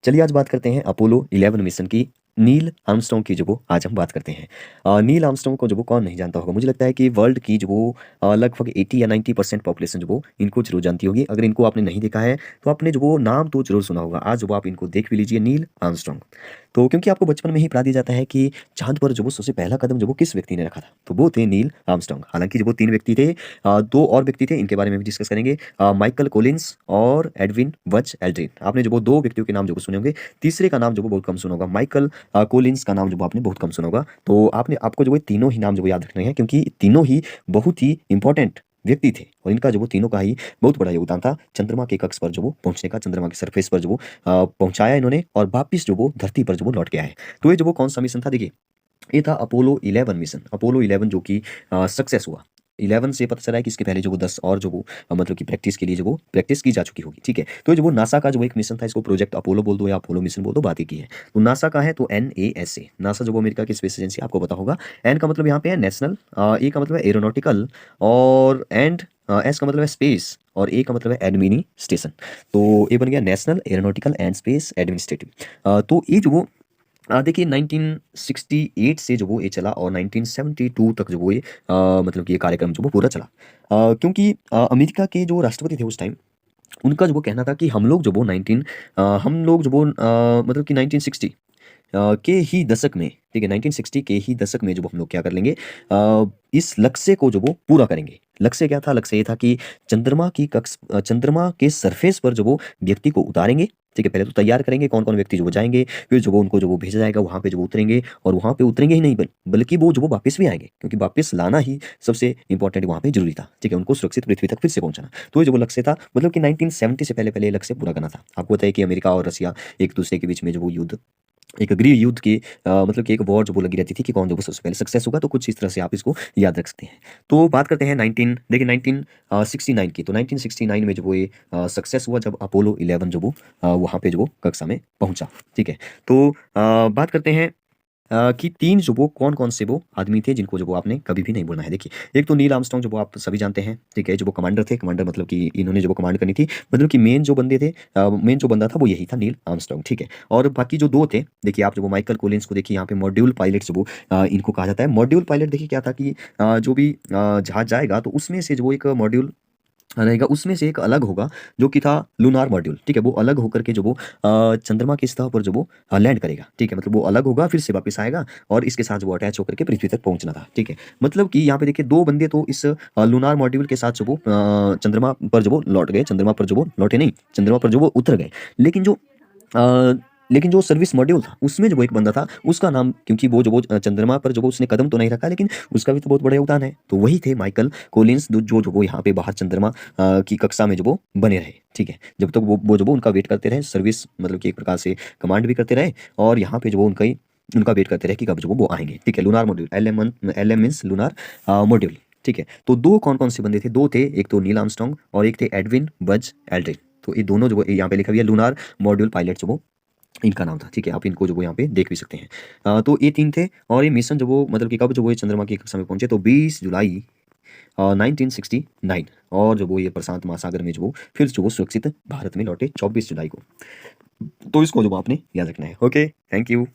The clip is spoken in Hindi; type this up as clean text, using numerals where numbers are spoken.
चलिए आज बात करते हैं अपोलो 11 मिशन की। नील आर्मस्ट्रॉन्ग की जो वो आज हम बात करते हैं। नील आर्मस्ट्रॉन्ग को जो वो कौन नहीं जानता होगा। मुझे लगता है कि वर्ल्ड की जो वो लगभग 80 या 90% पॉपुलेशन जो वो इनको जरूर जानती होगी। अगर इनको आपने नहीं देखा है तो आपने जो वो नाम तो जरूर सुना होगा। आज जो वो आप इनको देख भी लीजिए, नील आर्मस्ट्रॉन्ग। तो क्योंकि आपको बचपन में ही पढ़ा दिया जाता है कि चांद पर जो वो सबसे पहला कदम जो वो किस व्यक्ति ने रखा था, तो वो थे नील आर्मस्ट्रॉन्ग। हालांकि जो वो 3 व्यक्ति थे, 2 और व्यक्ति थे, इनके बारे में भी डिस्कस करेंगे। माइकल कोलिंस और एडविन बज एल्ड्रिन। आपने जो वो 2 व्यक्तियों के नाम जो वो सुने होंगे। तीसरे का नाम जो वो बहुत कम सुना होगा, माइकल कोलिंस का नाम जो वो आपने बहुत कम सुना होगा। तो आपको जो वो तीनों ही नाम जो वो याद रखने हैं, क्योंकि तीनों ही बहुत ही इंपॉर्टेंट व्यक्ति थे और इनका जो वो तीनों का ही बहुत बड़ा योगदान था चंद्रमा के कक्ष पर जो वो पहुंचने का, चंद्रमा के सरफेस पर जो वो पहुंचाया इन्होंने और वापिस जो वो धरती पर जो वो लौट के आए। तो ये जो वो कौन सा मिशन था, देखिए ये था अपोलो 11 मिशन। अपोलो 11 जो कि सक्सेस हुआ। 11 से पता चला है कि इसके पहले जो वो 10 और जो वो मतलब कि प्रैक्टिस के लिए जो वो प्रैक्टिस की जा चुकी होगी। ठीक है, तो जो वो नासा का जो एक मिशन था, इसको प्रोजेक्ट अपोलो बोल दो या अपोलो मिशन बोल दो, बात ही की है। तो नासा का है तो NASA। नासा जो वो अमेरिका की स्पेस एजेंसी, आपको पता होगा। एन का मतलब यहाँ पे है नेशनल, ए का मतलब है एरोनॉटिकल, और एंड एस का मतलब है स्पेस, और ए का मतलब है एडमिनिस्ट्रेशन। तो ये बन गया national aeronautical and space administrative. तो ये जो वो देखिए 1968 से जो वो ये चला और 1972 तक जो वो ये मतलब कि ये कार्यक्रम जो वो पूरा चला। क्योंकि अमेरिका के जो राष्ट्रपति थे उस टाइम, उनका जो वो कहना था कि हम लोग जो वो हम लोग जो वो मतलब कि 1960 के ही दशक में, ठीक है, 1960 के ही दशक में जो वो हम लोग क्या कर लेंगे, इस लक्ष्य को जो वो पूरा करेंगे। लक्ष्य क्या था? लक्ष्य ये था कि चंद्रमा के सरफेस पर जो वो व्यक्ति को उतारेंगे। ठीक है, पहले तो तैयार करेंगे कौन कौन व्यक्ति जो वो जाएंगे, फिर जो वो उनको जो वो भेजा जाएगा वहां पे जो वो उतरेंगे, और वहां पे उतरेंगे ही नहीं बल्कि वो जो वो वापस भी आएंगे, क्योंकि वापस लाना ही सबसे इंपॉर्टेंट वहां पे जरूरी था। ठीक है, उनको सुरक्षित पृथ्वी तक फिर से पहुंचाना। तो ये जो वो लक्ष्य था, मतलब कि 1970 से पहले पहले ये लक्ष्य पूरा करना था। आपको बताया कि अमेरिका और रसिया एक दूसरे के बीच में जो वो युद्ध, एक गृह युद्ध की मतलब कि एक वॉर जो वो लगी रहती थी कि कौन जो वो सबसे पहले सक्सेस होगा। तो कुछ इस तरह से आप इसको याद रख सकते हैं। तो बात करते हैं 1969 की। तो 1969 में जो वो ये सक्सेस हुआ जब अपोलो 11 जो वो वहाँ पे जो वो कक्षा में पहुंचा। ठीक है, तो बात करते हैं कि 3 जो वो कौन-कौन से वो आदमी थे जिनको जो वो आपने कभी भी नहीं भूलना है। देखिए, एक तो नील आर्मस्ट्रांग जो वो आप सभी जानते हैं, ठीक है, जो वो कमांडर थे। कमांडर मतलब कि इन्होंने जो वो कमांड करनी थी, मतलब कि मेन जो बंदे थे, मेन जो बंदा था वो यही था, नील आर्मस्ट्रांग। ठीक है, और बाकी जो 2 थे, देखिए आप जो वो माइकल कोलिंस को देखिए, यहाँ पे मॉड्यूल पायलट जो वो इनको कहा जाता है। मॉड्यूल पायलट देखिए क्या था कि जो भी जहाज जाएगा तो उसमें से जो वो एक मॉड्यूल रहेगा, उसमें से एक अलग होगा जो कि था लूनार मॉड्यूल। ठीक है, वो अलग होकर के जो वो चंद्रमा की सतह पर जो वो लैंड करेगा। ठीक है, मतलब वो अलग होगा, फिर से वापस आएगा और इसके साथ जो वो अटैच होकर के पृथ्वी तक पहुंचना था। ठीक है, मतलब कि यहाँ पे देखिए 2 बंदे तो इस लूनार मॉड्यूल के साथ जो वो चंद्रमा पर जो वो लौट गए, चंद्रमा पर जो वो लौटे नहीं, चंद्रमा पर जो वो उतर गए। लेकिन जो अ, लेकिन जो सर्विस मॉड्यूल था उसमें जो वो एक बंदा था, उसका नाम, क्योंकि वो जो वो चंद्रमा पर जो वो उसने कदम तो नहीं रखा, लेकिन उसका भी तो बहुत बड़ा योगदान है। तो वही थे माइकल कोलिंस, जो वो यहाँ पे बाहर चंद्रमा की कक्षा में जो वो बने रहे। ठीक है, जब तक वो जो वो उनका वेट करते रहे, सर्विस मतलब कि एक प्रकार से कमांड भी करते रहे, और यहाँ पे जो वो उनका वेट करते रहे कि कब जो वो आएंगे। ठीक है, lunar module, LM means lunar module. ठीक है, तो 2 कौन-कौन से बंदे थे? 2 थे, एक तो नील आर्मस्ट्रांग और एक थे एडविन बज एल्ड्रिन। तो ये दोनों जो वो यहाँ पे लिखा हुआ है लूनार मॉड्यूल पायलट जो वो इनका नाम था। ठीक है, आप इनको जो वो यहाँ पे देख भी सकते हैं। तो ये 3 थे, और ये मिशन जो वो मतलब कि कब जो वो ये चंद्रमा की कक्षा में पहुंचे, तो 20 जुलाई 1969, और जो वो ये प्रशांत महासागर में जो वो फिर जो वो सुरक्षित भारत में लौटे 24 जुलाई को। तो इसको जो वो आपने याद रखना है। Okay, thank you.